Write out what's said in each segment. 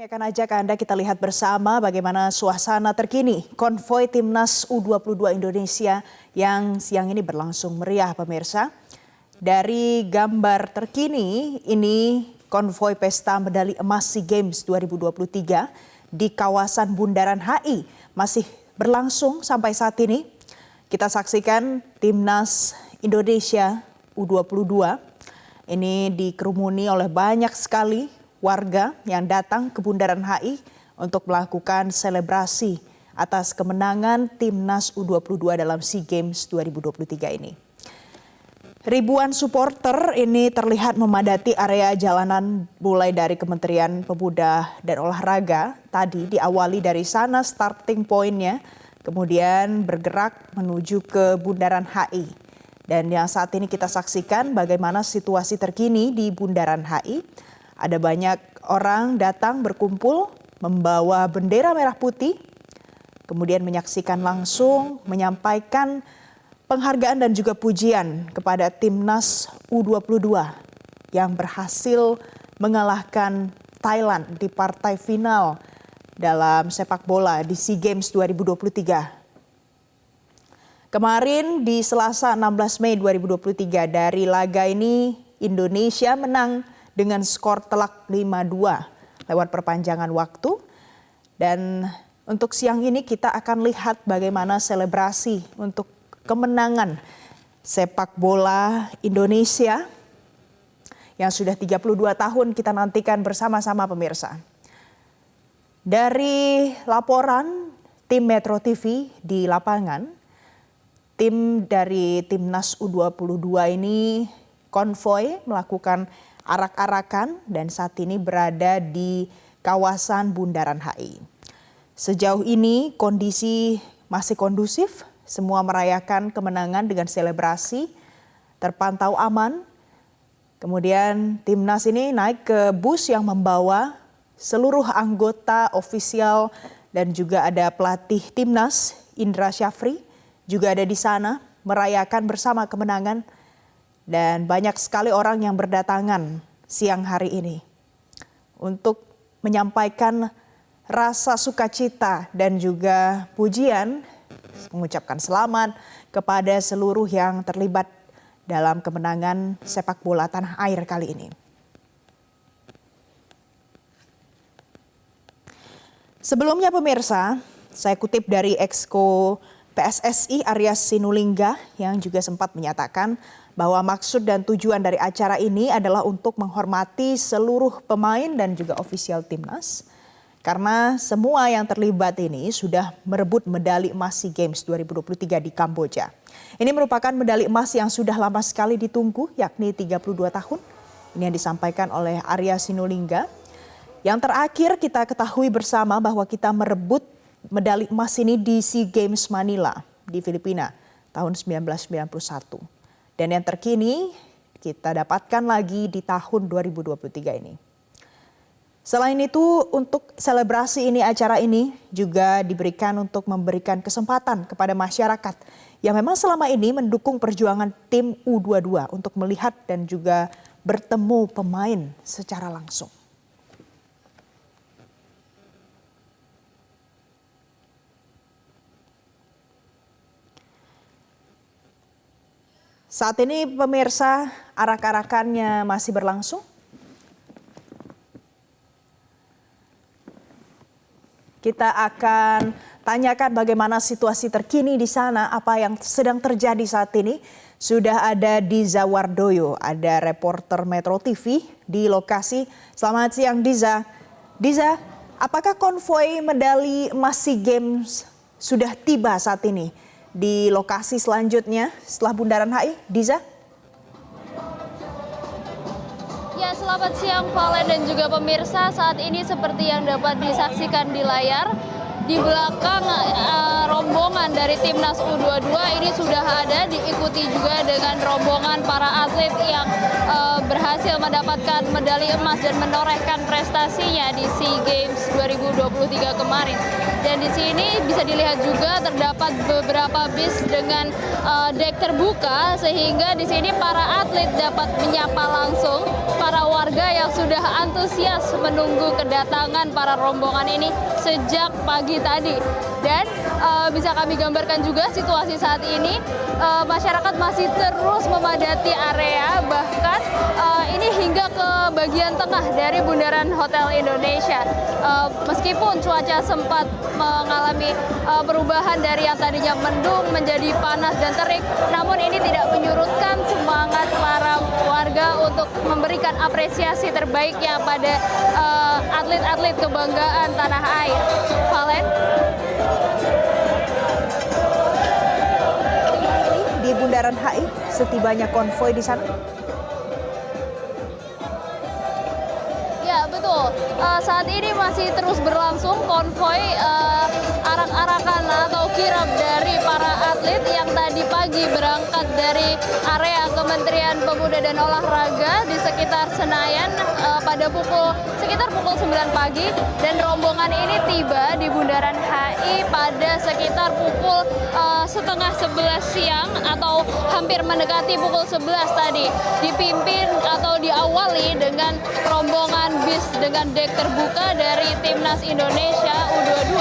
Kami akan ajak Anda kita lihat bersama bagaimana suasana terkini konvoi Timnas U22 Indonesia yang siang ini berlangsung meriah pemirsa. Dari gambar terkini ini konvoi pesta medali emas SEA Games 2023 di kawasan Bundaran HI masih berlangsung sampai saat ini. Kita saksikan Timnas Indonesia U22 ini dikerumuni oleh banyak sekali warga yang datang ke Bundaran HI untuk melakukan selebrasi atas kemenangan Timnas U22 dalam SEA Games 2023 ini. Ribuan supporter ini terlihat memadati area jalanan mulai dari Kementerian Pemuda dan Olahraga. Tadi diawali dari sana starting point-nya, kemudian bergerak menuju ke Bundaran HI. Dan yang saat ini kita saksikan bagaimana situasi terkini di Bundaran HI. Ada banyak orang datang berkumpul membawa bendera merah putih, kemudian menyaksikan langsung, menyampaikan penghargaan dan juga pujian kepada Timnas U22 yang berhasil mengalahkan Thailand di partai final dalam sepak bola di SEA Games 2023. Kemarin di Selasa 16 Mei 2023 dari laga ini Indonesia menang dengan skor telak 5-2 lewat perpanjangan waktu. Dan untuk siang ini kita akan lihat bagaimana selebrasi untuk kemenangan sepak bola Indonesia yang sudah 32 tahun kita nantikan bersama-sama pemirsa. Dari laporan tim Metro TV di lapangan, tim dari Timnas U22 ini konvoi melakukan arak-arakan dan saat ini berada di kawasan Bundaran HI. Sejauh ini kondisi masih kondusif, semua merayakan kemenangan dengan selebrasi, terpantau aman. Kemudian Timnas ini naik ke bus yang membawa seluruh anggota ofisial dan juga ada pelatih Timnas Indra Syafri juga ada di sana merayakan bersama kemenangan. Dan banyak sekali orang yang berdatangan siang hari ini untuk menyampaikan rasa sukacita dan juga pujian, mengucapkan selamat kepada seluruh yang terlibat dalam kemenangan sepak bola tanah air kali ini. Sebelumnya pemirsa, saya kutip dari Exco PSSI Arya Sinulinga yang juga sempat menyatakan bahwa maksud dan tujuan dari acara ini adalah untuk menghormati seluruh pemain dan juga ofisial Timnas. Karena semua yang terlibat ini sudah merebut medali emas SEA Games 2023 di Kamboja. Ini merupakan medali emas yang sudah lama sekali ditunggu, yakni 32 tahun. Ini yang disampaikan oleh Arya Sinulinga. Yang terakhir kita ketahui bersama bahwa kita merebut medali emas ini di SEA Games Manila di Filipina tahun 1991. Dan yang terkini kita dapatkan lagi di tahun 2023 ini. Selain itu untuk selebrasi ini, acara ini juga diberikan untuk memberikan kesempatan kepada masyarakat yang memang selama ini mendukung perjuangan tim U22 untuk melihat dan juga bertemu pemain secara langsung. Saat ini pemirsa, arak-arakannya masih berlangsung. Kita akan tanyakan bagaimana situasi terkini di sana, apa yang sedang terjadi saat ini. Sudah ada Diza Wardoyo, ada reporter Metro TV di lokasi. Selamat siang Diza. Diza, apakah konvoi medali emas SEA Games sudah tiba saat ini di lokasi selanjutnya setelah Bundaran HI, Diza? Ya, selamat siang Valen dan juga pemirsa. Saat ini seperti yang dapat disaksikan di layar, di belakang rombongan dari Timnas U22 ini sudah ada, diikuti juga dengan rombongan para atlet yang berhasil mendapatkan medali emas dan menorehkan prestasinya di SEA Games 2023 kemarin. Dan di sini bisa dilihat juga terdapat beberapa bis dengan dek terbuka, sehingga di sini para atlet dapat menyapa langsung para warga yang sudah antusias menunggu kedatangan para rombongan ini sejak pagi tadi. Dan bisa kami gambarkan juga situasi saat ini, masyarakat masih terus memadati area, bahkan ini hingga ke bagian tengah dari Bundaran Hotel Indonesia. Meskipun cuaca sempat mengalami perubahan dari yang tadinya mendung menjadi panas dan terik, namun ini tidak menyurutkan semangat para warga untuk memberikan apresiasi terbaiknya pada atlet-atlet kebanggaan tanah air. Valen? Di Bundaran HI, setibanya konvoi di sana. Ya, betul. Saat ini masih terus berlangsung konvoi arak-arakan atau kirap dari para atlet yang tadi pagi berangkat dari area Kementerian Pemuda dan Olahraga di sekitar Senayan pada sekitar pukul 9 pagi, dan rombongan ini tiba di Bundaran HI pada sekitar pukul setengah 11 siang atau hampir mendekati pukul 11 tadi, dipimpin atau diawali dengan rombongan bis dengan dek terbuka dari Timnas Indonesia U22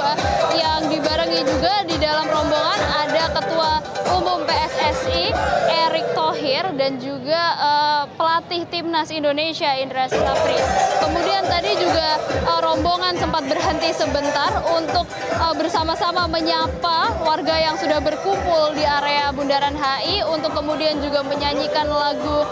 yang dibarengi juga di dalam rombongan ada Ketua Umum PSSI Erick Thohir dan juga pelatih Timnas Indonesia Indra Syafri. Kemudian tadi juga rombongan sempat berhenti sebentar untuk bersama-sama menyapa warga yang sudah berkumpul di area Bundaran HI untuk kemudian juga menyanyikan lagu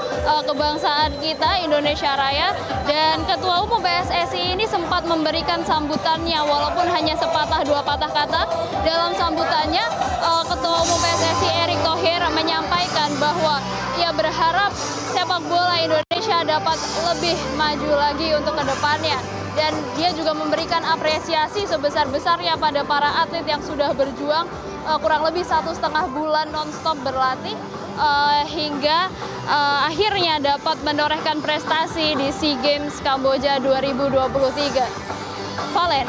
kebangsaan kita Indonesia Raya. Dan Ketua Umum PSSI ini sempat memberikan sambutannya walaupun hanya sepatah dua patah kata. Dalam sambutannya Ketua Umum PSSI Erick Thohir menyampaikan bahwa ia berharap sepak bola Indonesia dapat lebih maju lagi untuk kedepannya. Dan dia juga memberikan apresiasi sebesar-besarnya pada para atlet yang sudah berjuang kurang lebih 1,5 bulan non-stop berlatih hingga akhirnya dapat menorehkan prestasi di SEA Games Kamboja 2023. Valen.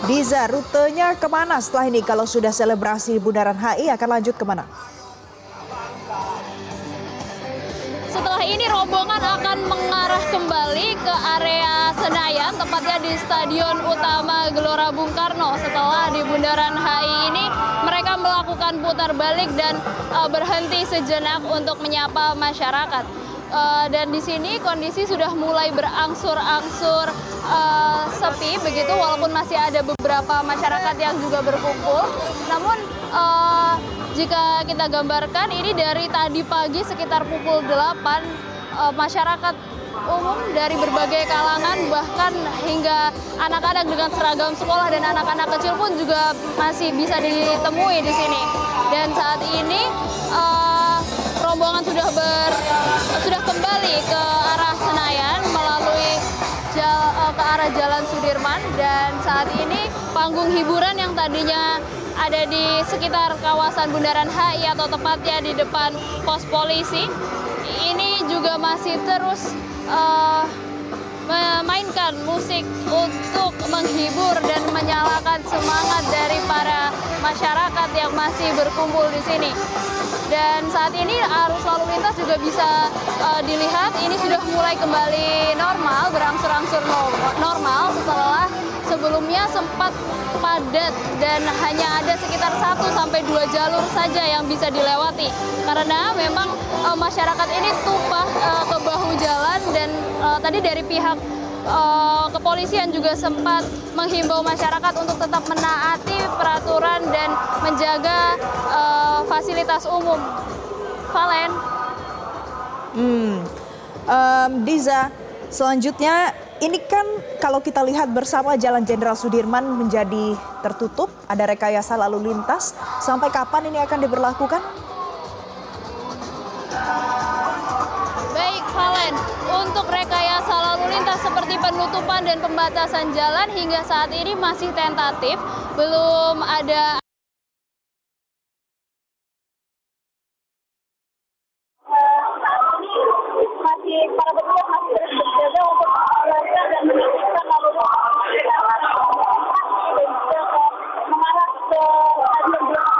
Diza, rutenya kemana setelah ini? Kalau sudah selebrasi Bundaran HI akan lanjut kemana? Setelah ini rombongan akan mengarah kembali ke area Senayan, tepatnya di Stadion Utama Gelora Bung Karno. Setelah di Bundaran HI ini, mereka melakukan putar balik dan berhenti sejenak untuk menyapa masyarakat. Dan di sini kondisi sudah mulai berangsur-angsur sepi begitu, walaupun masih ada beberapa masyarakat yang juga berkumpul. Namun jika kita gambarkan ini dari tadi pagi sekitar pukul 8, masyarakat umum dari berbagai kalangan, bahkan hingga anak-anak dengan seragam sekolah dan anak-anak kecil pun juga masih bisa ditemui di sini. Dan saat ini rombongan sudah kembali ke arah Senayan melalui ke arah Jalan Sudirman, dan saat ini panggung hiburan yang tadinya ada di sekitar kawasan Bundaran HI atau tepatnya di depan pos polisi ini juga masih terus memainkan musik untuk menghibur dan menyalakan semangat dari para masyarakat yang masih berkumpul di sini. Dan saat ini arus lalu lintas juga bisa dilihat ini sudah mulai kembali normal, berangsur-angsur normal setelah sebelumnya sempat padat dan hanya ada sekitar 1-2 jalur saja yang bisa dilewati. Karena memang masyarakat ini tumpah ke bahu jalan, dan tadi dari pihak kepolisian juga sempat menghimbau masyarakat untuk tetap menaati peraturan dan menjaga fasilitas umum. Valen. Diza, selanjutnya ini kan kalau kita lihat bersama Jalan Jenderal Sudirman menjadi tertutup, ada rekayasa lalu lintas. Sampai kapan ini akan diberlakukan? Baik, Valen. didesain untuk rekayasa lalu lintas seperti penutupan dan pembatasan jalan hingga saat ini masih tentatif, belum ada. Masih para petugas masih terus berjaga untuk mengamankan dan menertibkan lalu lintas dan juga mengarah ke stadion Gelora.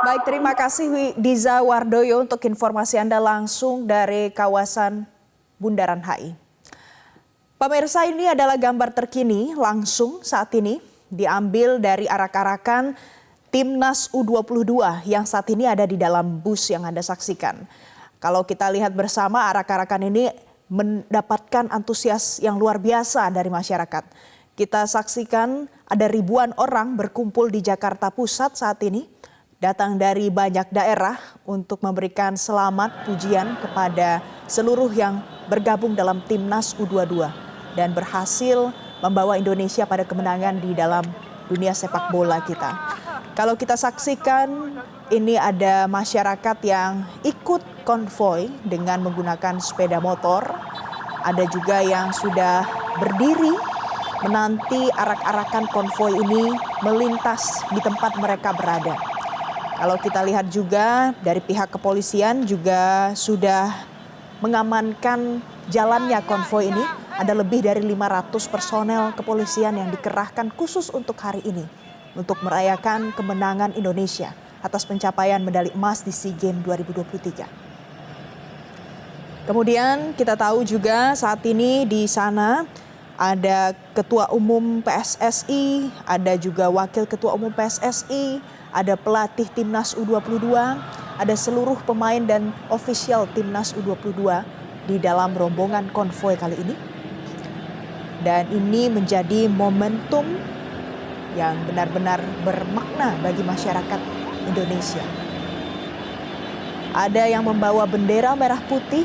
Baik, terima kasih Diza Wardoyo untuk informasi Anda langsung dari kawasan Bundaran HI. Pemirsa, ini adalah gambar terkini langsung saat ini diambil dari arak-arakan Timnas U22 yang saat ini ada di dalam bus yang Anda saksikan. Kalau kita lihat bersama, arak-arakan ini mendapatkan antusias yang luar biasa dari masyarakat. Kita saksikan ada ribuan orang berkumpul di Jakarta Pusat saat ini, datang dari banyak daerah untuk memberikan selamat pujian kepada seluruh yang bergabung dalam Timnas U22 dan berhasil membawa Indonesia pada kemenangan di dalam dunia sepak bola kita. Kalau kita saksikan, ini ada masyarakat yang ikut konvoi dengan menggunakan sepeda motor. Ada juga yang sudah berdiri menanti arak-arakan konvoi ini melintas di tempat mereka berada. Kalau kita lihat juga dari pihak kepolisian juga sudah mengamankan jalannya konvoi ini. Ada lebih dari 500 personel kepolisian yang dikerahkan khusus untuk hari ini, untuk merayakan kemenangan Indonesia atas pencapaian medali emas di SEA Games 2023. Kemudian kita tahu juga saat ini di sana ada Ketua Umum PSSI, ada juga Wakil Ketua Umum PSSI, ada pelatih Timnas U22, ada seluruh pemain dan ofisial Timnas U22 di dalam rombongan konvoi kali ini. Dan ini menjadi momentum yang benar-benar bermakna bagi masyarakat Indonesia. Ada yang membawa bendera merah putih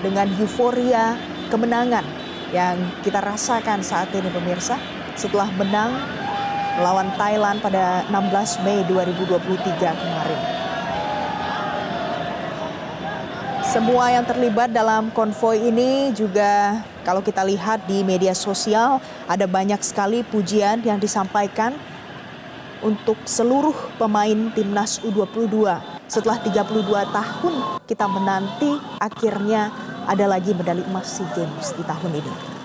dengan euforia kemenangan yang kita rasakan saat ini pemirsa setelah menang melawan Thailand pada 16 Mei 2023 kemarin. Semua yang terlibat dalam konvoi ini juga kalau kita lihat di media sosial ada banyak sekali pujian yang disampaikan untuk seluruh pemain Timnas U22. Setelah 32 tahun kita menanti, akhirnya ada lagi medali emas SEA Games di tahun ini.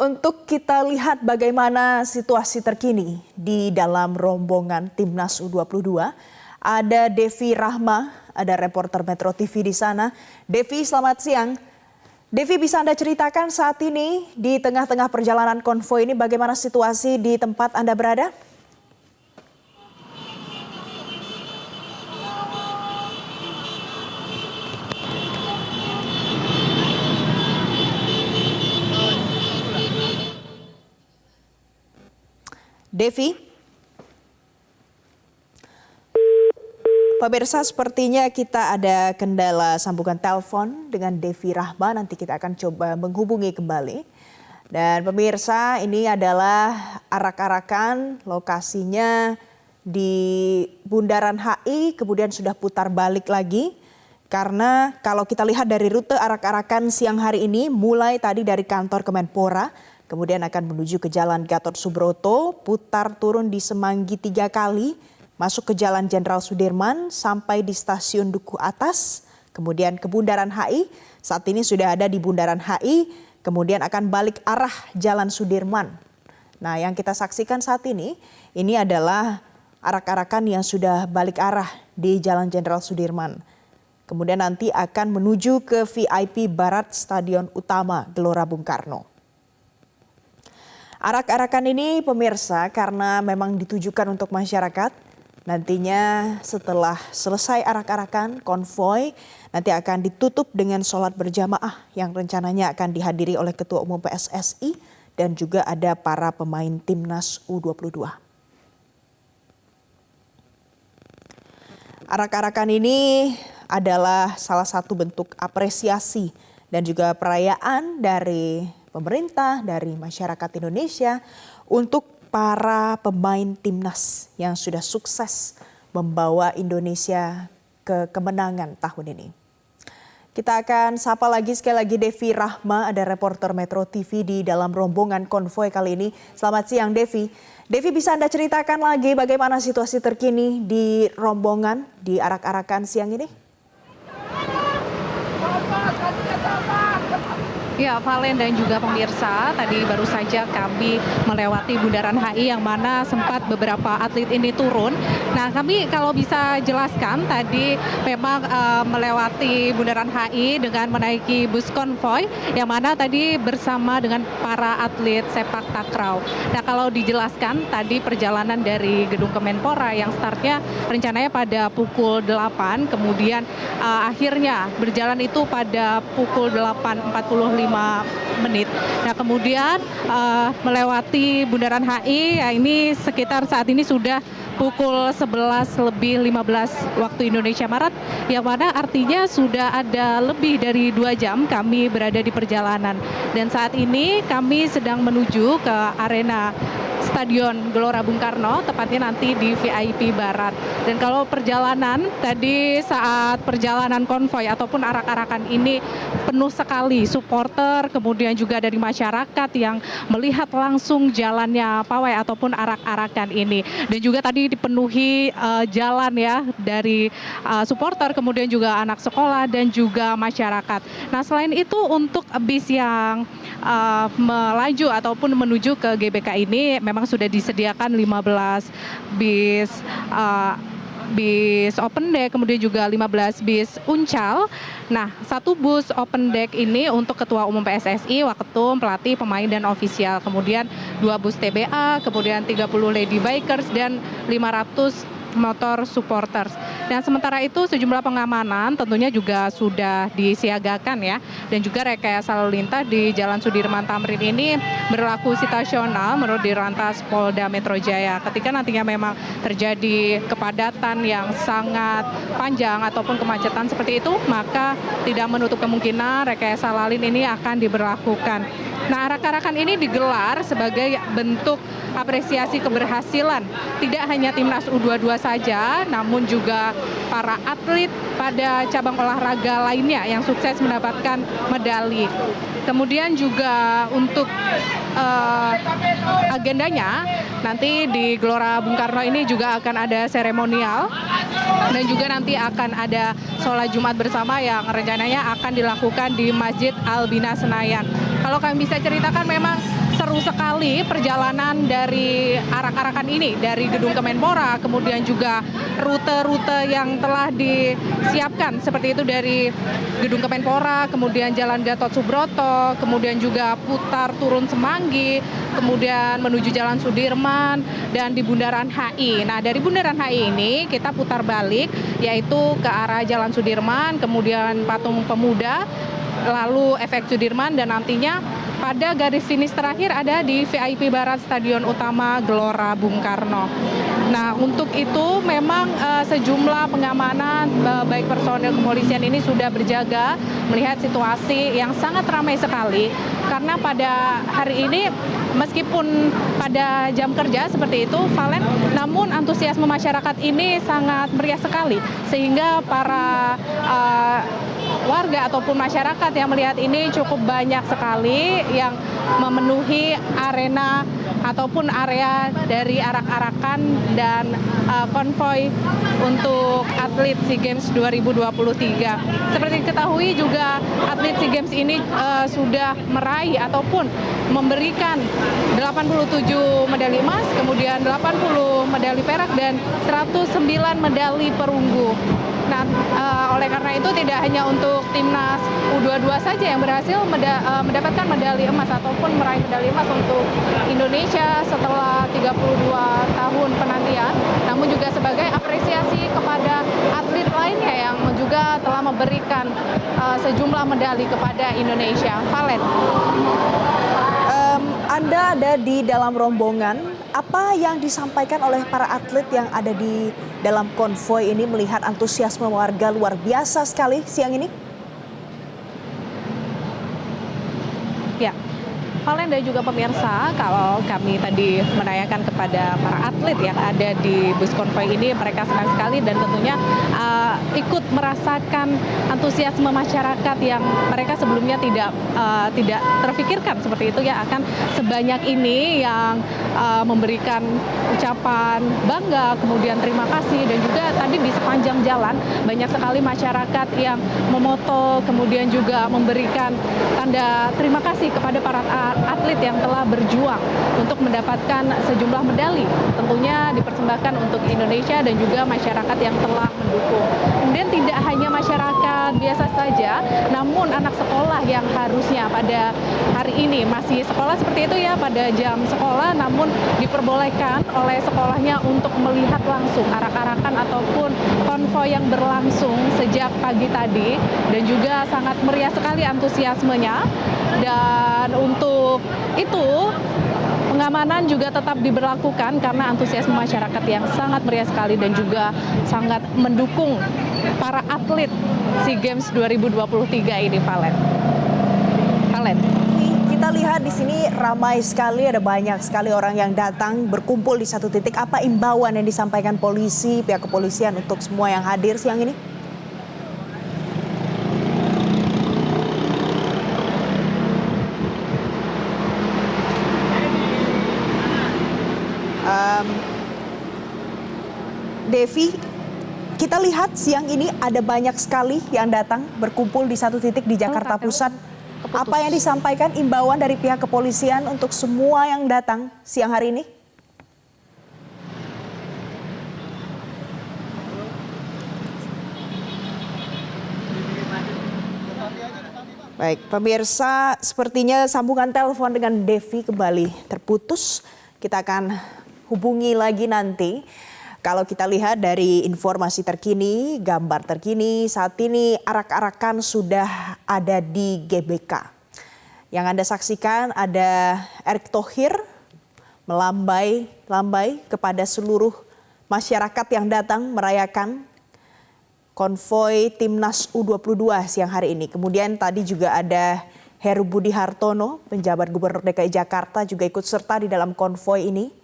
Untuk kita lihat bagaimana situasi terkini di dalam rombongan Timnas U22, ada Devi Rahma, ada reporter Metro TV di sana. Devi, selamat siang. Devi, bisa Anda ceritakan saat ini di tengah-tengah perjalanan konvoi ini bagaimana situasi di tempat Anda berada? Devi, pemirsa, sepertinya kita ada kendala sambungan telepon dengan Devi Rahma. Nanti kita akan coba menghubungi kembali. Dan pemirsa, ini adalah arak-arakan, lokasinya di Bundaran HI, kemudian sudah putar balik lagi. Karena kalau kita lihat dari rute arak-arakan siang hari ini, mulai tadi dari kantor Kemenpora, kemudian akan menuju ke Jalan Gatot Subroto, putar turun di Semanggi 3 kali, masuk ke Jalan Jenderal Sudirman sampai di Stasiun Dukuh Atas, kemudian ke Bundaran HI. Saat ini sudah ada di Bundaran HI, kemudian akan balik arah Jalan Sudirman. Nah, yang kita saksikan saat ini adalah arak-arakan yang sudah balik arah di Jalan Jenderal Sudirman. Kemudian nanti akan menuju ke VIP Barat Stadion Utama Gelora Bung Karno. Arak-arakan ini pemirsa karena memang ditujukan untuk masyarakat. Nantinya setelah selesai arak-arakan konvoi nanti akan ditutup dengan sholat berjamaah yang rencananya akan dihadiri oleh Ketua Umum PSSI dan juga ada para pemain Timnas U22. Arak-arakan ini adalah salah satu bentuk apresiasi dan juga perayaan dari pemerintah, dari masyarakat Indonesia untuk para pemain timnas yang sudah sukses membawa Indonesia ke kemenangan tahun ini. Kita akan sapa lagi sekali lagi Devi Rahma, ada reporter Metro TV di dalam rombongan konvoi kali ini. Selamat siang Devi. Devi, bisa Anda ceritakan lagi bagaimana situasi terkini di rombongan di arak-arakan siang ini? Ya, Valen dan juga pemirsa, tadi baru saja kami melewati Bundaran HI yang mana sempat beberapa atlet ini turun. Nah, kami kalau bisa jelaskan tadi memang melewati Bundaran HI dengan menaiki bus konvoi yang mana tadi bersama dengan para atlet sepak takraw. Nah, kalau dijelaskan tadi perjalanan dari Gedung Kemenpora yang startnya rencananya pada pukul 8, kemudian akhirnya berjalan itu pada pukul 8.45 menit. Nah, kemudian melewati Bundaran HI, ya ini sekitar saat ini sudah pukul 11:15 waktu Indonesia Barat, yang mana artinya sudah ada lebih dari 2 jam kami berada di perjalanan. Dan saat ini kami sedang menuju ke arena Stadion Gelora Bung Karno, tepatnya nanti di VIP Barat. Dan kalau perjalanan, tadi saat perjalanan konvoi ataupun arak-arakan ini penuh sekali supporter, kemudian juga dari masyarakat yang melihat langsung jalannya pawai ataupun arak-arakan ini. Dan juga tadi dipenuhi jalan ya dari supporter, kemudian juga anak sekolah dan juga masyarakat. Nah, selain itu untuk bis yang melaju ataupun menuju ke GBK ini memang sudah disediakan 15 bis bis open deck, kemudian juga 15 bis uncal. Nah, 1 bus open deck ini untuk Ketua Umum PSSI, Waketum, pelatih, pemain, dan ofisial. Kemudian 2 bus TBA, kemudian 30 lady bikers, dan 500 motor supporters. Dan sementara itu sejumlah pengamanan tentunya juga sudah disiagakan ya. Dan juga rekayasa lalu lintas di Jalan Sudirman Tamrin ini berlaku situasional menurut Dirlantas Polda Metro Jaya. Ketika nantinya memang terjadi kepadatan yang sangat panjang ataupun kemacetan seperti itu, maka tidak menutup kemungkinan rekayasa lalu lintas ini akan diberlakukan. Nah, arak-arakan ini digelar sebagai bentuk apresiasi keberhasilan tidak hanya timnas U22 saja, namun juga para atlet pada cabang olahraga lainnya yang sukses mendapatkan medali. Kemudian juga untuk agendanya nanti di Gelora Bung Karno ini juga akan ada seremonial dan juga nanti akan ada sholat Jumat bersama yang rencananya akan dilakukan di Masjid Albina Senayan. Kalau kami bisa ceritakan memang seru sekali perjalanan dari arak-arakan ini dari Gedung Kemenpora, kemudian juga rute-rute yang telah disiapkan seperti itu dari Gedung Kemenpora, kemudian Jalan Gatot Subroto, kemudian juga putar turun Semanggi, kemudian menuju Jalan Sudirman dan di Bundaran HI. Nah, dari Bundaran HI ini kita putar balik yaitu ke arah Jalan Sudirman, kemudian Patung Pemuda, lalu efek Sudirman, dan nantinya pada garis finish terakhir ada di VIP Barat Stadion Utama Gelora Bung Karno. Nah, untuk itu memang sejumlah pengamanan baik personil kepolisian ini sudah berjaga melihat situasi yang sangat ramai sekali karena pada hari ini meskipun pada jam kerja seperti itu, Valen, namun antusiasme masyarakat ini sangat meriah sekali sehingga para warga ataupun masyarakat yang melihat ini cukup banyak sekali yang memenuhi arena ataupun area dari arak-arakan dan konvoi untuk atlet SEA Games 2023. Seperti diketahui juga atlet SEA Games ini sudah meraih ataupun memberikan 87 medali emas, kemudian 80 medali perak dan 109 medali perunggu. Nah, oleh karena itu tidak hanya untuk timnas U22 saja yang berhasil mendapatkan medali emas ataupun meraih medali emas untuk Indonesia setelah 32 tahun penantian, namun juga sebagai apresiasi kepada atlet lainnya yang juga telah memberikan sejumlah medali kepada Indonesia. Valen. Anda ada di dalam rombongan, apa yang disampaikan oleh para atlet yang ada di dalam konvoi ini melihat antusiasme warga luar biasa sekali siang ini? Ya, Valen dan juga pemirsa, kalau kami tadi menanyakan kepada para atlet yang ada di bus konvoy ini, mereka senang sekali dan tentunya ikut merasakan antusiasme masyarakat yang mereka sebelumnya tidak terfikirkan seperti itu ya, akan sebanyak ini yang memberikan ucapan bangga, kemudian terima kasih, dan juga tadi di sepanjang jalan banyak sekali masyarakat yang memoto, kemudian juga memberikan tanda terima kasih kepada para atlet yang telah berjuang untuk mendapatkan sejumlah medali, tentunya dipersembahkan untuk Indonesia dan juga masyarakat yang telah mendukung. Kemudian tidak hanya masyarakat biasa saja, namun anak sekolah yang harusnya pada hari ini masih sekolah seperti itu ya, pada jam sekolah, namun diperbolehkan oleh sekolahnya untuk melihat langsung arak-arakan ataupun konvoy yang berlangsung sejak pagi tadi, dan juga sangat meriah sekali antusiasmenya. Dan untuk itu pengamanan juga tetap diberlakukan karena antusiasme masyarakat yang sangat meriah sekali dan juga sangat mendukung para atlet SEA Games 2023 ini, Valen. Kita lihat di sini ramai sekali, ada banyak sekali orang yang datang berkumpul di satu titik. Apa imbauan yang disampaikan polisi, pihak kepolisian untuk semua yang hadir siang ini? Devi, kita lihat siang ini ada banyak sekali yang datang berkumpul di satu titik di Jakarta Pusat. Apa yang disampaikan imbauan dari pihak kepolisian untuk semua yang datang siang hari ini? Baik, pemirsa, sepertinya sambungan telepon dengan Devi kembali terputus. Kita akan hubungi lagi nanti. Kalau kita lihat dari informasi terkini, gambar terkini, saat ini arak-arakan sudah ada di GBK. Yang Anda saksikan ada Erick Thohir melambai kepada seluruh masyarakat yang datang merayakan konvoy Timnas U22 siang hari ini. Kemudian tadi juga ada Heru Budi Hartono, penjabat Gubernur DKI Jakarta, juga ikut serta di dalam konvoy ini.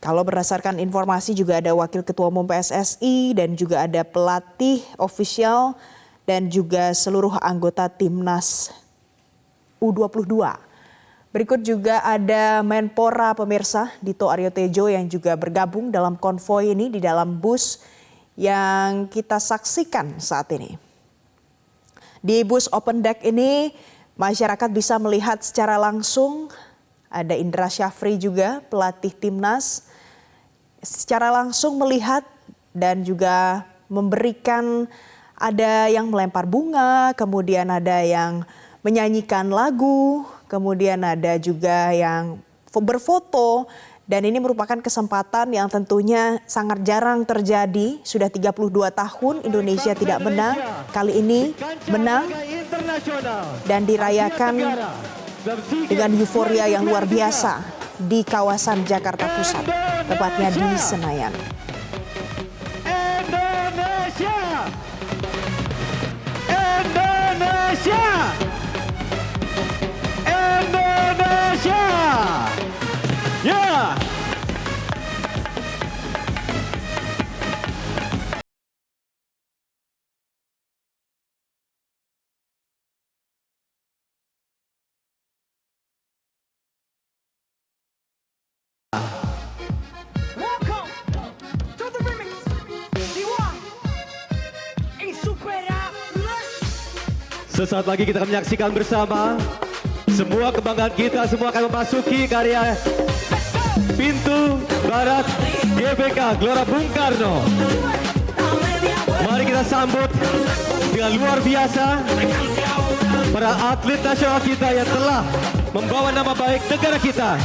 Kalau berdasarkan informasi juga ada Wakil Ketua Umum PSSI dan juga ada pelatih ofisial dan juga seluruh anggota Timnas U22. Berikut juga ada Menpora pemirsa Dito Aryo Tejo yang juga bergabung dalam konvoy ini di dalam bus yang kita saksikan saat ini. Di bus open deck ini masyarakat bisa melihat secara langsung, ada Indra Syafri juga pelatih Timnas, secara langsung melihat dan juga memberikan, ada yang melempar bunga, kemudian ada yang menyanyikan lagu, kemudian ada juga yang berfoto, dan ini merupakan kesempatan yang tentunya sangat jarang terjadi. Sudah 32 tahun Indonesia tidak menang, kali ini menang dan dirayakan dengan euforia yang luar biasa di kawasan Jakarta Pusat, tepatnya di Senayan. Indonesia! Indonesia! Indonesia! Ya! Sesaat lagi kita akan menyaksikan bersama semua kebanggaan kita, semua akan memasuki karya pintu barat GBK Gelora Bung Karno. Mari kita sambut dengan luar biasa para atlet nasional kita yang telah membawa nama baik negara kita.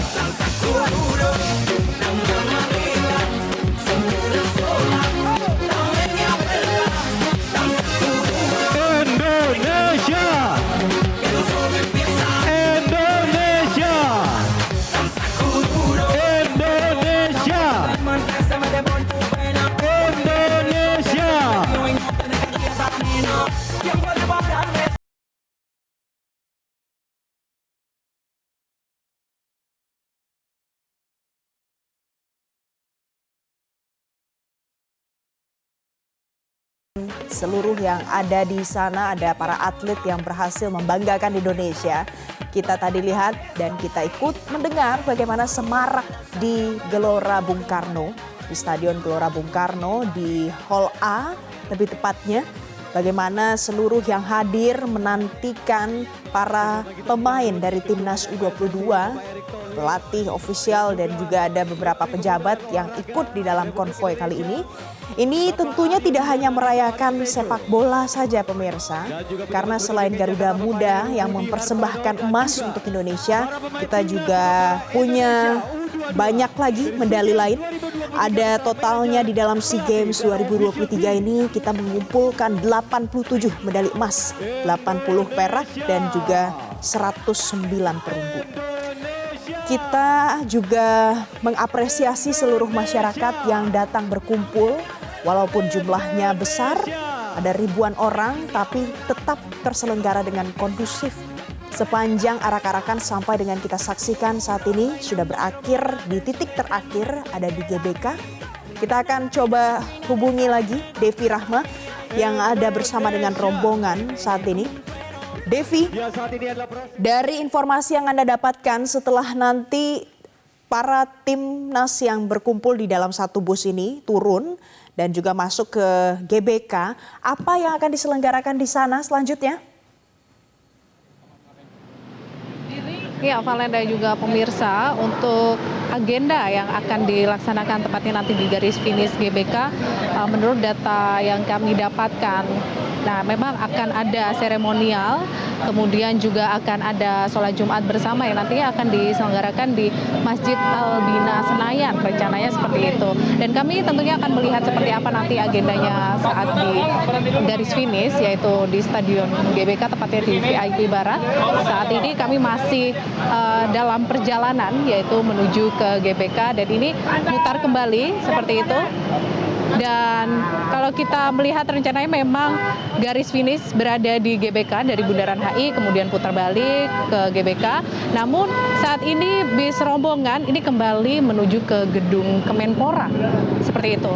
seluruh yang ada di sana, ada para atlet yang berhasil membanggakan Indonesia. Kita tadi lihat dan kita ikut mendengar bagaimana semarak di Gelora Bung Karno, di Stadion Gelora Bung Karno di Hall A lebih tepatnya. Bagaimana seluruh yang hadir menantikan para pemain dari Timnas U22, pelatih ofisial dan juga ada beberapa pejabat yang ikut di dalam konvoi kali ini. Ini tentunya tidak hanya merayakan sepak bola saja pemirsa, karena selain Garuda Muda yang mempersembahkan emas untuk Indonesia, kita juga punya banyak lagi medali lain. Ada totalnya di dalam SEA Games 2023 ini kita mengumpulkan 87 medali emas, 80 perak dan juga 109 perunggu. Kita juga mengapresiasi seluruh masyarakat yang datang berkumpul, walaupun jumlahnya besar, ada ribuan orang, tapi tetap terselenggara dengan kondusif. Sepanjang arak-arakan sampai dengan kita saksikan saat ini sudah berakhir di titik terakhir ada di GBK. Kita akan coba hubungi lagi Devi Rahma yang ada bersama dengan rombongan saat ini. Devi, dari informasi yang Anda dapatkan setelah nanti para timnas yang berkumpul di dalam satu bus ini turun dan juga masuk ke GBK, apa yang akan diselenggarakan di sana selanjutnya? Ya, Valen dan juga pemirsa, untuk agenda yang akan dilaksanakan tepatnya nanti di garis finish GBK, menurut data yang kami dapatkan, nah memang akan ada seremonial, kemudian juga akan ada sholat Jumat bersama yang nantinya akan diselenggarakan di Masjid Al-Bina Senayan, rencananya seperti itu. Dan kami tentunya akan melihat seperti apa nanti agendanya saat di garis finish, yaitu di Stadion GBK, tepatnya di VIP Barat. Saat ini kami masih dalam perjalanan, yaitu menuju ke GBK, dan ini mutar kembali seperti itu. Dan kalau kita melihat rencananya memang garis finish berada di GBK dari Bundaran HI, kemudian putar balik ke GBK. Namun saat ini bis rombongan ini kembali menuju ke gedung Kemenpora, seperti itu.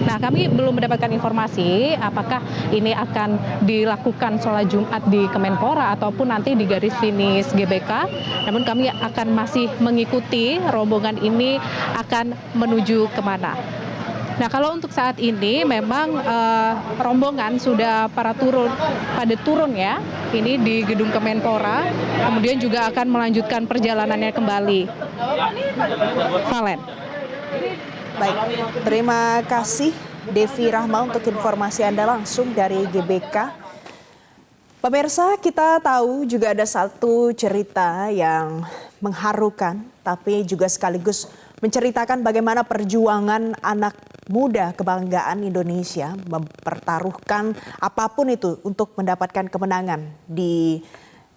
Nah, kami belum mendapatkan informasi apakah ini akan dilakukan sholat Jumat di Kemenpora ataupun nanti di garis finish GBK. Namun kami akan masih mengikuti rombongan ini akan menuju kemana. Nah, kalau untuk saat ini memang rombongan sudah pada turun ya, ini di gedung Kemenpora, kemudian juga akan melanjutkan perjalanannya kembali. Valen. Baik, terima kasih Devi Rahma untuk informasi Anda langsung dari GBK. Pemirsa, kita tahu juga ada satu cerita yang mengharukan, tapi juga sekaligus menceritakan bagaimana perjuangan anak muda kebanggaan Indonesia mempertaruhkan apapun itu untuk mendapatkan kemenangan di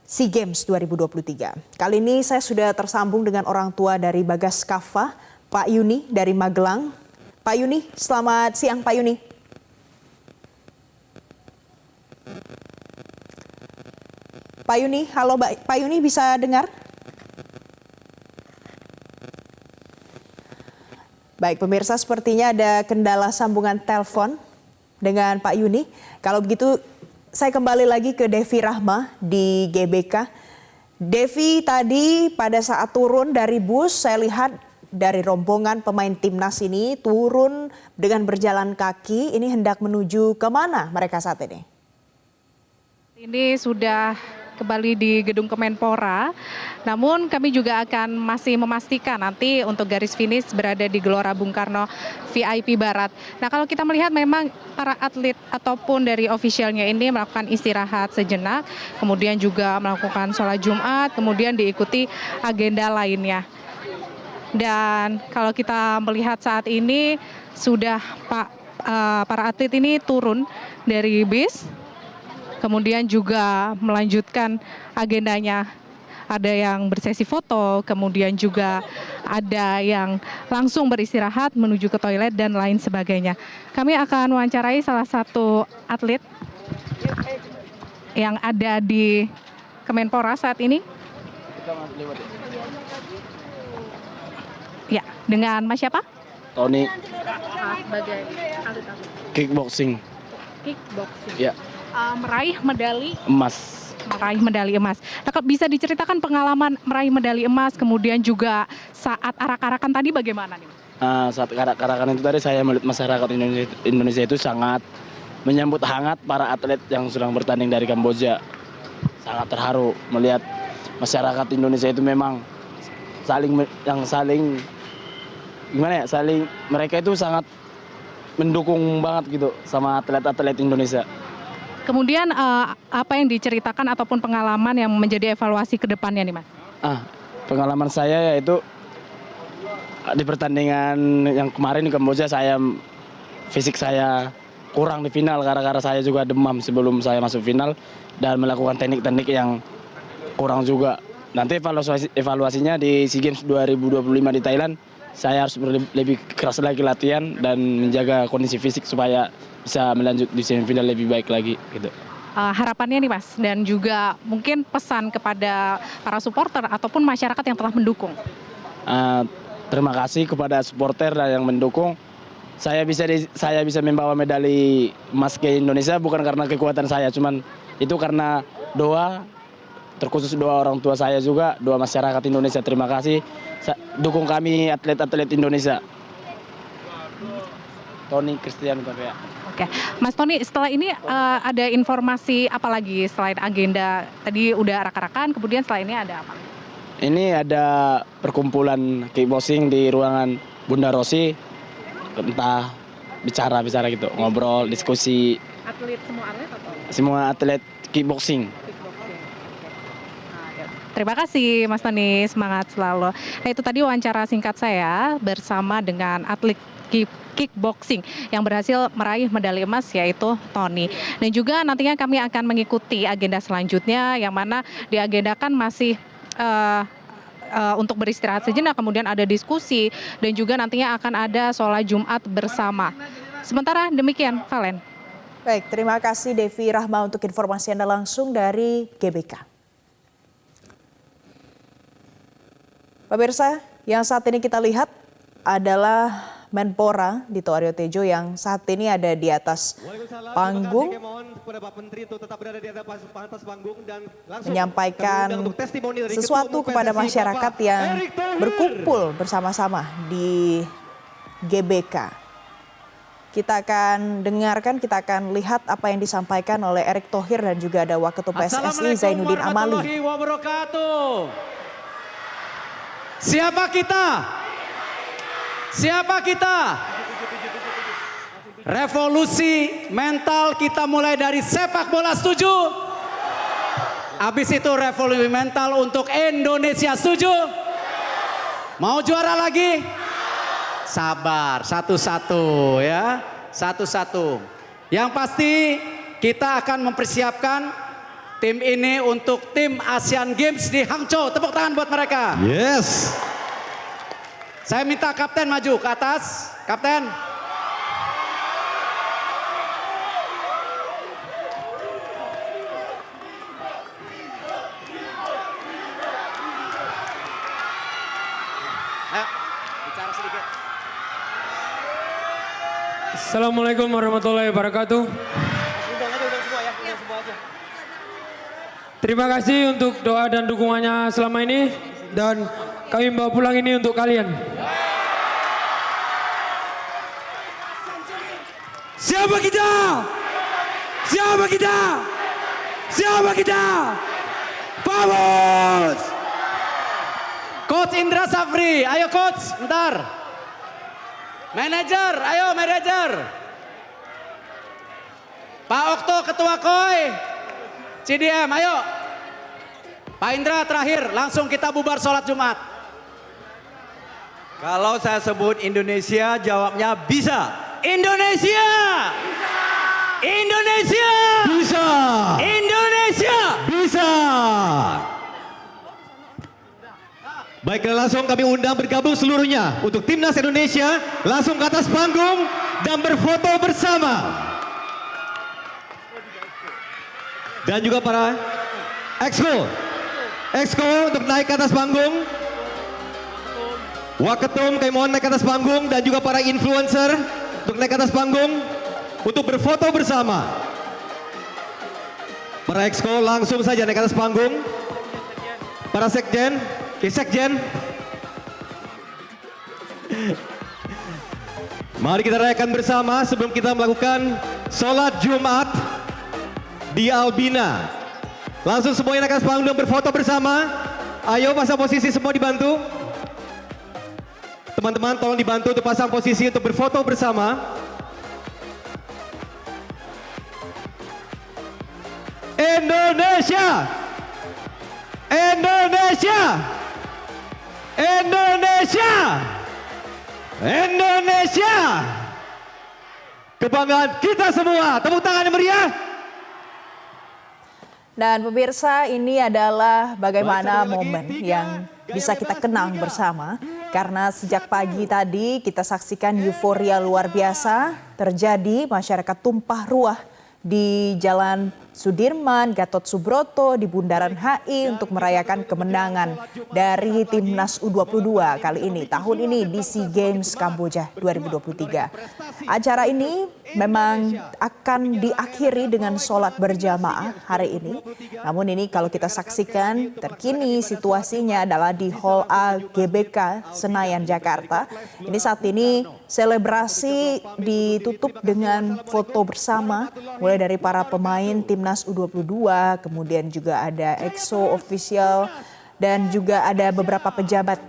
SEA Games 2023. Kali ini saya sudah tersambung dengan orang tua dari Bagas Kava, Pak Yuni dari Magelang. Pak Yuni, selamat siang Pak Yuni. Pak Yuni, halo Pak Yuni, bisa dengar? Baik pemirsa, sepertinya ada kendala sambungan telepon dengan Pak Yuni. Kalau begitu saya kembali lagi ke Devi Rahma di GBK. Devi, tadi pada saat turun dari bus saya lihat dari rombongan pemain timnas ini turun dengan berjalan kaki. Ini hendak menuju kemana mereka saat ini? Ini sudah kembali di gedung Kemenpora, namun kami juga akan masih memastikan nanti untuk garis finish berada di Gelora Bung Karno VIP Barat. Nah, kalau kita melihat memang para atlet ataupun dari ofisialnya ini melakukan istirahat sejenak, kemudian juga melakukan sholat Jumat, kemudian diikuti agenda lainnya. Dan kalau kita melihat saat ini sudah para atlet ini turun dari bis, kemudian juga melanjutkan agendanya. Ada yang bersesi foto, kemudian juga ada yang langsung beristirahat menuju ke toilet dan lain sebagainya. Kami akan wawancarai salah satu atlet yang ada di Kemenpora saat ini. Ya, dengan Mas siapa? Tony, Sebagai atlet. kickboxing. kickboxing. Ya, Meraih medali emas. emas. Nah, bisa diceritakan pengalaman meraih medali emas, kemudian juga saat arak-arakan tadi bagaimana nih? Saat arak-arakan itu tadi saya melihat masyarakat Indonesia itu sangat menyambut hangat para atlet yang sedang bertanding dari Kamboja. Sangat terharu melihat masyarakat Indonesia itu memang saling mereka itu sangat mendukung banget gitu sama atlet-atlet Indonesia. Kemudian apa yang diceritakan ataupun pengalaman yang menjadi evaluasi ke depannya nih Mas? Pengalaman saya yaitu di pertandingan yang kemarin di Kamboja fisik saya kurang di final gara-gara saya juga demam sebelum saya masuk final dan melakukan teknik-teknik yang kurang juga. Nanti evaluasinya di SEA Games 2025 di Thailand, saya harus lebih keras lagi latihan dan menjaga kondisi fisik supaya bisa melanjut di semifinal lebih baik lagi gitu. Harapannya nih Mas, dan juga mungkin pesan kepada para supporter ataupun masyarakat yang telah mendukung. Terima kasih kepada supporter yang mendukung. Saya bisa membawa medali emas ke Indonesia bukan karena kekuatan saya, cuman itu karena doa, terkhusus doa orang tua saya juga, doa masyarakat Indonesia. Terima kasih, dukung kami atlet-atlet Indonesia. Tony Christian Papea. Oke, Mas Tony, setelah ini ada informasi apa lagi selain agenda tadi udah arak-arakan, kemudian setelah ini ada apa? Ini ada perkumpulan kickboxing di ruangan Bunda Rosi, entah bicara gitu, ngobrol, diskusi. Semua atlet atau? Semua atlet kickboxing. Terima kasih Mas Tony, semangat selalu. Nah itu tadi wawancara singkat saya bersama dengan atlet kickboxing yang berhasil meraih medali emas yaitu Tony. Dan juga nantinya kami akan mengikuti agenda selanjutnya yang mana diagendakan masih untuk beristirahat sejenak, kemudian ada diskusi dan juga nantinya akan ada sholat Jumat bersama. Sementara demikian, Valen. Baik, terima kasih Devi Rahma untuk informasi Anda langsung dari GBK. Pemirsa, yang saat ini kita lihat adalah Menpora Dito Aryo Tejo yang saat ini ada di atas panggung menyampaikan sesuatu kepada masyarakat yang berkumpul bersama-sama di GBK. Kita akan dengarkan, kita akan lihat apa yang disampaikan oleh Erick Thohir dan juga ada Waketum PSSI Zainuddin Amali. Siapa kita? Siapa kita? Revolusi mental kita mulai dari sepak bola, setuju? Habis itu revolusi mental untuk Indonesia, setuju? Mau juara lagi? Sabar, satu-satu ya, satu-satu. Yang pasti kita akan mempersiapkan tim ini untuk tim Asian Games di Hangzhou. Tepuk tangan buat mereka. Yes. Saya minta kapten maju ke atas. Kapten. Ayo, bicara sedikit. Assalamualaikum warahmatullahi wabarakatuh. Undang semua ya, undang semua aja. Terima kasih untuk doa dan dukungannya selama ini. Dan kami bawa pulang ini untuk kalian. Siapa kita? Siapa kita? Siapa kita? Vamos! Coach Indra Safri, ayo coach, bentar. Manajer, ayo manajer. Pak Okto ketua KOI. CDM, ayo. Pak Indra terakhir, langsung kita bubar sholat Jumat. Kalau saya sebut Indonesia, jawabnya bisa. Indonesia! Indonesia! Bisa. Indonesia! Bisa. Baiklah, langsung kami undang bergabung seluruhnya untuk Timnas Indonesia langsung ke atas panggung dan berfoto bersama. Dan juga para Exco untuk naik ke atas panggung. Waketum kami mohon naik ke atas panggung dan juga para influencer untuk naik ke atas panggung. untuk berfoto bersama. Para exco langsung saja naik ke atas panggung. Para sekjen, sekjen. Mari kita rayakan bersama sebelum kita melakukan sholat Jumat di Albina. Langsung semuanya naik ke atas panggung dan berfoto bersama. Ayo pasang posisi semua dibantu. Teman-teman tolong dibantu untuk pasang posisi untuk berfoto bersama. Indonesia! Indonesia! Indonesia! Indonesia! Kebanggaan kita semua. Tepuk tangan yang meriah. Dan pemirsa, ini adalah bagaimana momen yang bisa kita kenang bersama. Karena sejak pagi tadi kita saksikan euforia luar biasa terjadi, masyarakat tumpah ruah di Jalan Sudirman, Gatot Subroto, di Bundaran HI untuk merayakan kemenangan dari Timnas U22 kali ini, tahun ini di SEA Games Kamboja 2023. Acara ini memang akan diakhiri dengan sholat berjamaah hari ini. Namun ini kalau kita saksikan terkini situasinya adalah di Hall A GBK Senayan, Jakarta. Ini saat ini selebrasi ditutup dengan foto bersama mulai dari para pemain Timnas U22, kemudian juga ada EXO official dan juga ada beberapa pejabat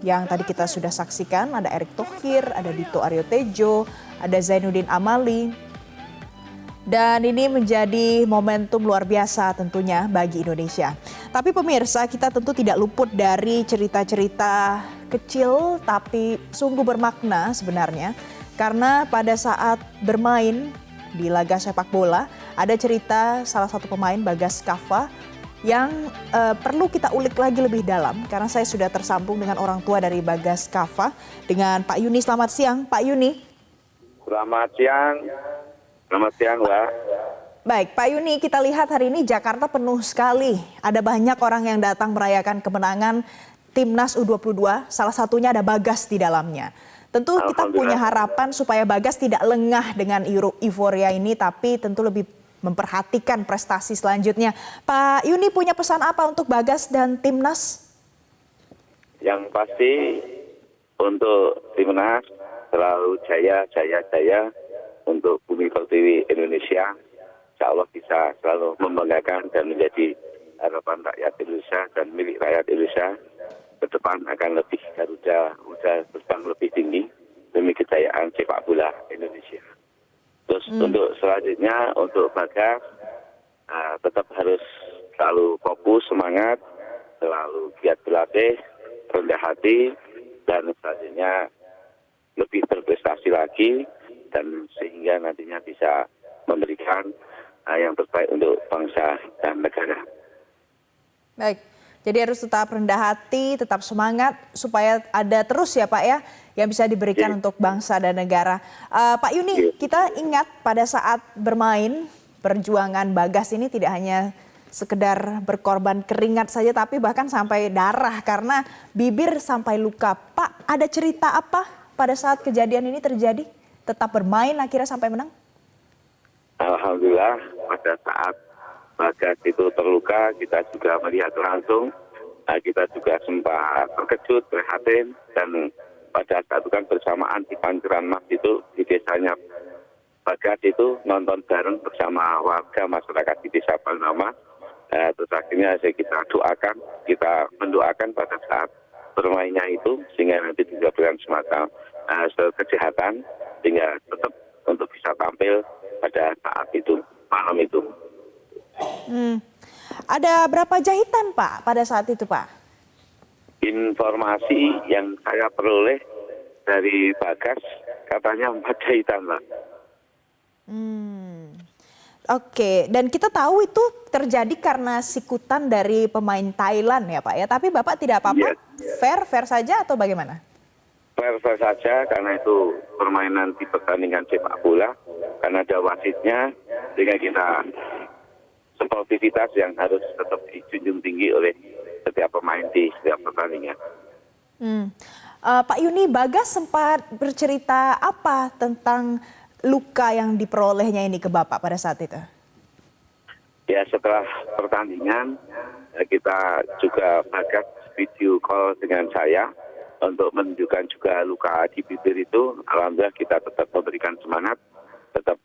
yang tadi kita sudah saksikan. Ada Erick Thohir, ada Dito Aryo Tejo, ada Zainuddin Amali. Dan ini menjadi momentum luar biasa tentunya bagi Indonesia. Tapi pemirsa, kita tentu tidak luput dari cerita-cerita kecil tapi sungguh bermakna sebenarnya. Karena pada saat bermain di laga sepak bola, ada cerita salah satu pemain Bagas Kava yang perlu kita ulik lagi lebih dalam. Karena saya sudah tersambung dengan orang tua dari Bagas Kava, dengan Pak Yuni. Selamat siang, Pak Yuni. Selamat siang. Selamat siang, Mbak. Baik, Pak Yuni, kita lihat hari ini Jakarta penuh sekali. Ada banyak orang yang datang merayakan kemenangan Timnas U22, salah satunya ada Bagas di dalamnya. Tentu kita punya harapan supaya Bagas tidak lengah dengan euforia ini, tapi tentu lebih memperhatikan prestasi selanjutnya. Pak Yuni punya pesan apa untuk Bagas dan Timnas? Yang pasti untuk Timnas selalu jaya, jaya, jaya. Untuk Bumi Pertiwi Indonesia, insya Allah bisa selalu membanggakan dan menjadi harapan rakyat Indonesia dan milik rakyat Indonesia. Ke depan akan lebih Garuda terbang lebih tinggi demi kejayaan sepak bola Indonesia. Terus untuk selanjutnya untuk Bagas tetap harus selalu fokus, semangat, selalu giat berlatih, rendah hati, dan selanjutnya lebih berprestasi lagi dan sehingga nantinya bisa memberikan yang terbaik untuk bangsa dan negara. Baik. Jadi harus tetap rendah hati, tetap semangat supaya ada terus ya Pak ya yang bisa diberikan untuk bangsa dan negara. Pak Yuni, kita ingat pada saat bermain perjuangan Bagas ini tidak hanya sekedar berkorban keringat saja tapi bahkan sampai darah karena bibir sampai luka. Pak, ada cerita apa pada saat kejadian ini terjadi? Tetap bermain akhirnya sampai menang? Alhamdulillah pada saat Bagas itu terluka, kita juga melihat langsung, kita juga sempat terkejut, prihatin, dan pada saat itu kan bersamaan di Pancoran Mas itu, di desanya Bagas itu nonton bareng bersama warga masyarakat di desa Palnama. Terus akhirnya kita doakan, kita mendoakan pada saat bermainnya itu, sehingga nanti diberikan semacam kesehatan, sehingga tetap untuk bisa tampil pada saat itu, malam itu. Ada berapa jahitan Pak pada saat itu Pak? Informasi yang saya peroleh dari Bagas katanya 4 jahitan Pak. Oke, dan kita tahu itu terjadi karena sikutan dari pemain Thailand ya Pak ya. Tapi Bapak tidak apa-apa? Fair saja atau bagaimana? Fair saja karena itu permainan di pertandingan sepak bola. Karena ada wasitnya sehingga kita sportivitas yang harus tetap dijunjung tinggi oleh setiap pemain di setiap pertandingan. Pak Yuni, Bagas sempat bercerita apa tentang luka yang diperolehnya ini ke Bapak pada saat itu? Ya, setelah pertandingan kita juga Bagas video call dengan saya untuk menunjukkan juga luka di bibir itu. Alhamdulillah kita tetap memberikan semangat, tetap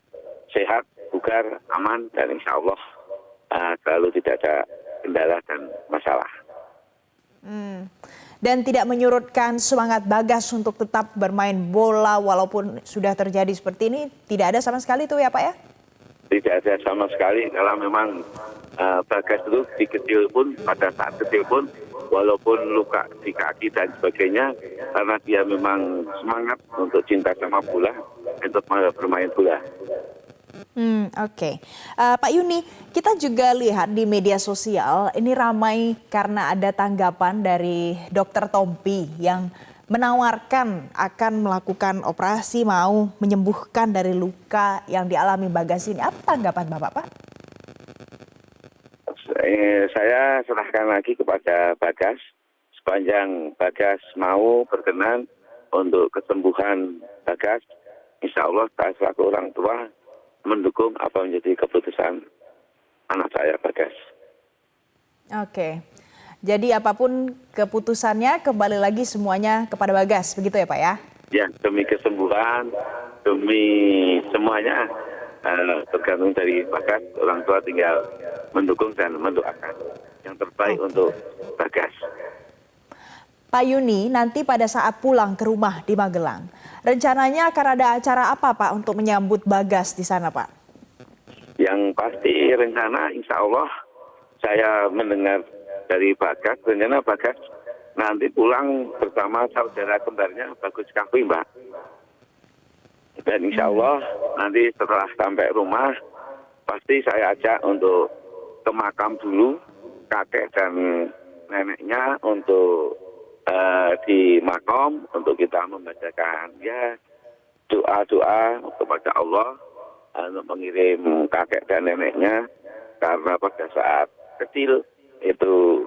sehat, bugar, aman, dan insya Allah selalu tidak ada kendala dan masalah. Dan tidak menyurutkan semangat Bagas untuk tetap bermain bola walaupun sudah terjadi seperti ini, tidak ada sama sekali tuh ya Pak ya? Tidak ada sama sekali, kalau memang Bagas itu di kecil pun, pada saat kecil pun, walaupun luka di kaki dan sebagainya, karena dia memang semangat untuk cinta sama bola, untuk bermain bola. Oke. Pak Yuni, kita juga lihat di media sosial ini ramai karena ada tanggapan dari Dokter Tompi yang menawarkan akan melakukan operasi mau menyembuhkan dari luka yang dialami Bagas ini. Apa tanggapan Bapak, Pak? Saya serahkan lagi kepada Bagas. Sepanjang Bagas mau berkenan untuk kesembuhan Bagas, insya Allah saya selaku orang tua mendukung apa menjadi keputusan anak saya Bagas. Oke. Jadi apapun keputusannya kembali lagi semuanya kepada Bagas, begitu ya Pak ya? Ya, demi kesembuhan, demi semuanya tergantung dari Bagas. Orang tua tinggal mendukung dan mendoakan yang terbaik untuk Bagas. Pak Yuni, nanti pada saat pulang ke rumah di Magelang, rencananya akan ada acara apa Pak untuk menyambut Bagas di sana Pak? Yang pasti rencana insya Allah saya mendengar dari Bagas, rencana Bagas nanti pulang bersama saudara kembarnya Bagus Kahfi, Mbak. Dan insya Allah nanti setelah sampai rumah pasti saya ajak untuk ke makam dulu kakek dan neneknya untuk di makam untuk kita membacakan ya doa-doa kepada Allah untuk mengirim kakek dan neneknya, karena pada saat kecil itu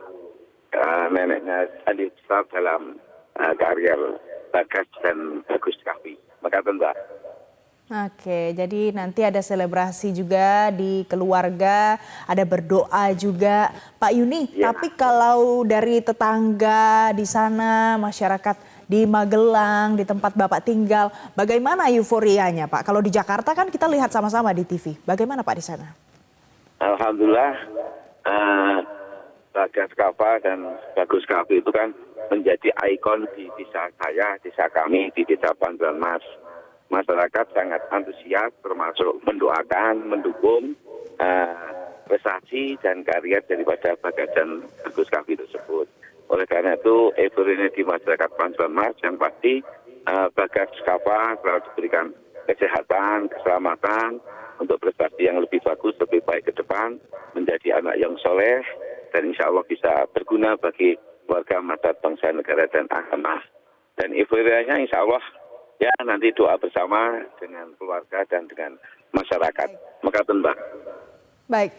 neneknya ada besar dalam karier Bagas dan Bagus Kahfi. Maka Mbak. Oke, jadi nanti ada selebrasi juga di keluarga, ada berdoa juga. Pak Yuni, ya. Tapi kalau dari tetangga di sana, masyarakat di Magelang, di tempat Bapak tinggal, bagaimana euforianya Pak? Kalau di Jakarta kan kita lihat sama-sama di TV, bagaimana Pak di sana? Alhamdulillah, Bagas Kahfi dan Bagus Kahfi itu kan menjadi ikon di desa saya, desa kami, di desa Bantuan Mas. Masyarakat sangat antusias, termasuk mendoakan, mendukung prestasi dan karya daripada Bagas dan Bagus Kahfi tersebut. Oleh karena itu, euforia di masyarakat Bantuan Mas yang pasti Bagas Kahfi selalu diberikan kesehatan, keselamatan untuk prestasi yang lebih bagus, lebih baik ke depan, menjadi anak yang soleh, dan insya Allah bisa berguna bagi warga masyarakat bangsa, negara, dan agama. Dan euforianya insya Allah ya nanti doa bersama dengan keluarga dan dengan masyarakat. Maka Mbak. Baik,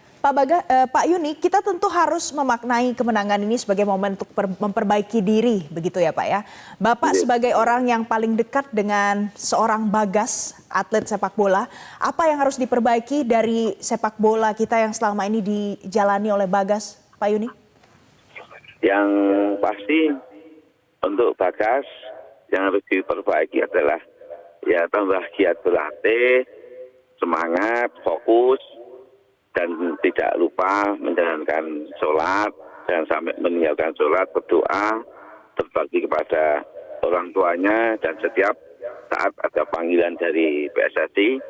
Pak Yuni, kita tentu harus memaknai kemenangan ini sebagai momen untuk memperbaiki diri, begitu ya Pak ya. Bapak sebagai orang yang paling dekat dengan seorang Bagas, atlet sepak bola, apa yang harus diperbaiki dari sepak bola kita yang selama ini dijalani oleh Bagas, Pak Yuni? Yang pasti untuk Bagas yang harus diperbaiki adalah ya tambah giat berlatih, semangat, fokus, dan tidak lupa menjalankan sholat, jangan sampai meninggalkan sholat, berdoa, berbakti kepada orang tuanya, dan setiap saat ada panggilan dari PSSI,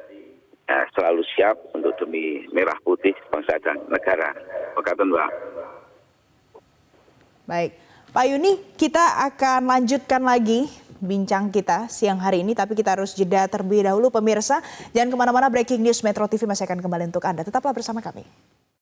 selalu siap untuk demi merah putih bangsa dan negara. Makasih Mbak. Baik, Pak Yuni, kita akan lanjutkan lagi bincang kita siang hari ini, tapi kita harus jeda terlebih dahulu pemirsa. Jangan kemana-mana, breaking news Metro TV masih akan kembali untuk Anda. Tetaplah bersama kami.